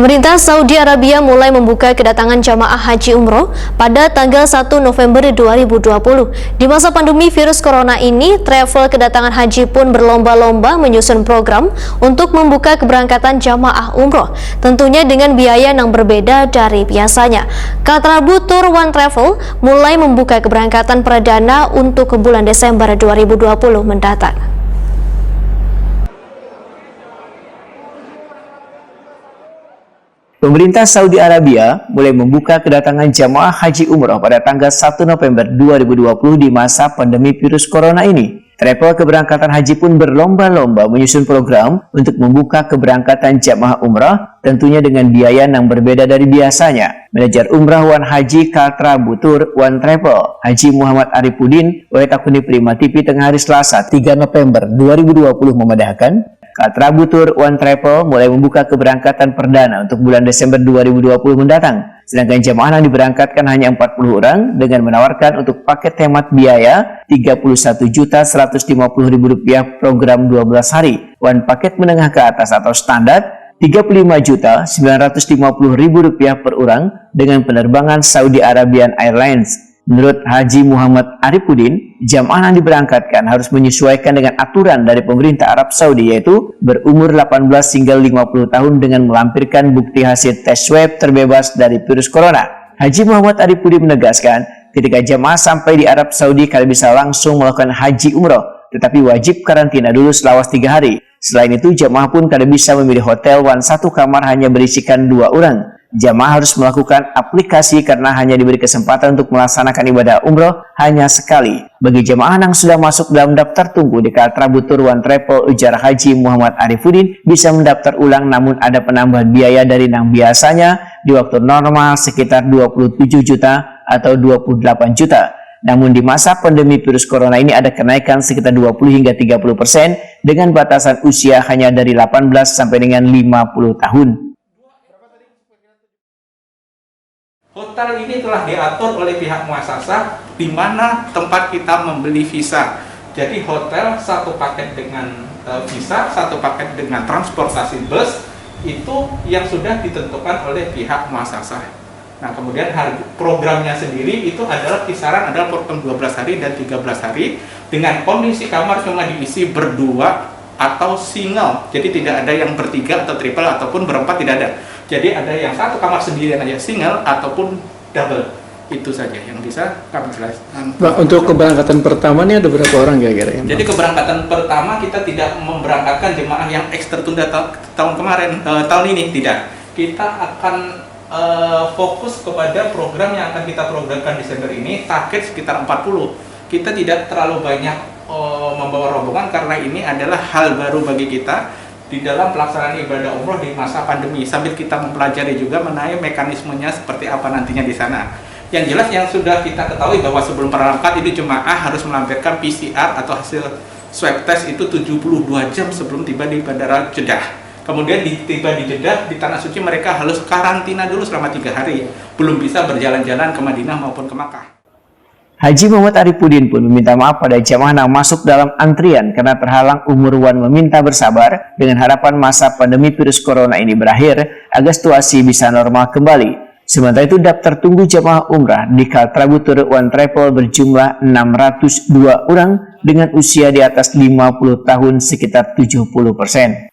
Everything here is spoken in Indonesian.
Pemerintah Saudi Arabia mulai membuka kedatangan jamaah haji umroh pada tanggal 1 November 2020. Di masa pandemi virus corona ini, travel kedatangan haji pun berlomba-lomba menyusun program untuk membuka keberangkatan jamaah umroh, tentunya dengan biaya yang berbeda dari biasanya. Katrabu Tour One Travel mulai membuka keberangkatan perdana untuk bulan Desember 2020 mendatang. Pemerintah Saudi Arabia mulai membuka kedatangan jamaah haji umroh pada tanggal 1 November 2020 di masa pandemi virus corona ini. Travel keberangkatan haji pun berlomba-lomba menyusun program untuk membuka keberangkatan jamaah umroh, tentunya dengan biaya yang berbeda dari biasanya. Manajer Umrah Wan Haji Katrabu Tour One Travel, Haji Muhammad Arifudin, oleh Takuni Prima TV tengah hari Selasa 3 November 2020 memedahkan, Katrabu Tour One Travel mulai membuka keberangkatan perdana untuk bulan Desember 2020 mendatang. Sedangkan jemaah yang diberangkatkan hanya 40 orang dengan menawarkan untuk paket hemat biaya Rp31.150.000 program 12 hari. One paket menengah ke atas atau standar Rp35.950.000 per orang dengan penerbangan Saudi Arabian Airlines. Menurut Haji Muhammad Arifudin, jamaah yang diberangkatkan harus menyesuaikan dengan aturan dari pemerintah Arab Saudi, yaitu berumur 18 hingga 50 tahun dengan melampirkan bukti hasil tes swab terbebas dari virus corona. Haji Muhammad Arifudin menegaskan, ketika jamaah sampai di Arab Saudi, kalian bisa langsung melakukan haji umroh, tetapi wajib karantina dulu selama 3 hari. Selain itu, jamaah pun kalian bisa memilih hotel One 1 kamar hanya berisikan 2 orang. Jamaah harus melakukan aplikasi karena hanya diberi kesempatan untuk melaksanakan ibadah umroh hanya sekali. Bagi jamaah yang sudah masuk dalam daftar tunggu di Katrabu Tour One Travel, ujar Haji Muhammad Arifudin, bisa mendaftar ulang namun ada penambahan biaya dari yang biasanya di waktu normal sekitar 27 juta atau 28 juta. Namun di masa pandemi virus corona ini ada kenaikan sekitar 20 hingga 30% dengan batasan usia hanya dari 18 sampai dengan 50 tahun. Hotel ini telah diatur oleh pihak muasasah di mana tempat kita membeli visa. Jadi hotel satu paket dengan visa, satu paket dengan transportasi bus, itu yang sudah ditentukan oleh pihak muasasah. Nah, kemudian programnya sendiri itu adalah kisaran adalah program 12 hari dan 13 hari dengan kondisi kamar cuma diisi berdua atau single. Jadi tidak ada yang bertiga atau triple ataupun berempat, tidak ada. Jadi ada yang satu kamar sendirian aja, single ataupun double. Itu saja yang bisa kami jelaskan. Pak, untuk keberangkatan pertama ini ada berapa orang kira-kira? Jadi keberangkatan pertama kita tidak memberangkatkan jemaah yang tertunda tahun kemarin, tahun ini tidak. Kita akan fokus kepada program yang akan kita programkan Desember ini, target sekitar 40. Kita tidak terlalu banyak membawa rombongan karena ini adalah hal baru bagi kita di dalam pelaksanaan ibadah umroh di masa pandemi, sambil kita mempelajari juga mengenai mekanismenya seperti apa nantinya di sana. Yang jelas yang sudah kita ketahui bahwa sebelum berangkat itu jemaah harus melampirkan PCR atau hasil swab test itu 72 jam sebelum tiba di Bandara Jeddah. Kemudian tiba di Jeddah, di Tanah Suci mereka harus karantina dulu selama 3 hari. Belum bisa berjalan-jalan ke Madinah maupun ke Makkah. Haji Muhammad Arifudin pun meminta maaf pada jamaah yang masuk dalam antrian karena terhalang umur. Wan meminta bersabar dengan harapan masa pandemi virus corona ini berakhir agar situasi bisa normal kembali. Sementara itu, daftar tunggu jamaah umrah di Katrabu Tour One Travel berjumlah 602 orang dengan usia di atas 50 tahun sekitar 70%.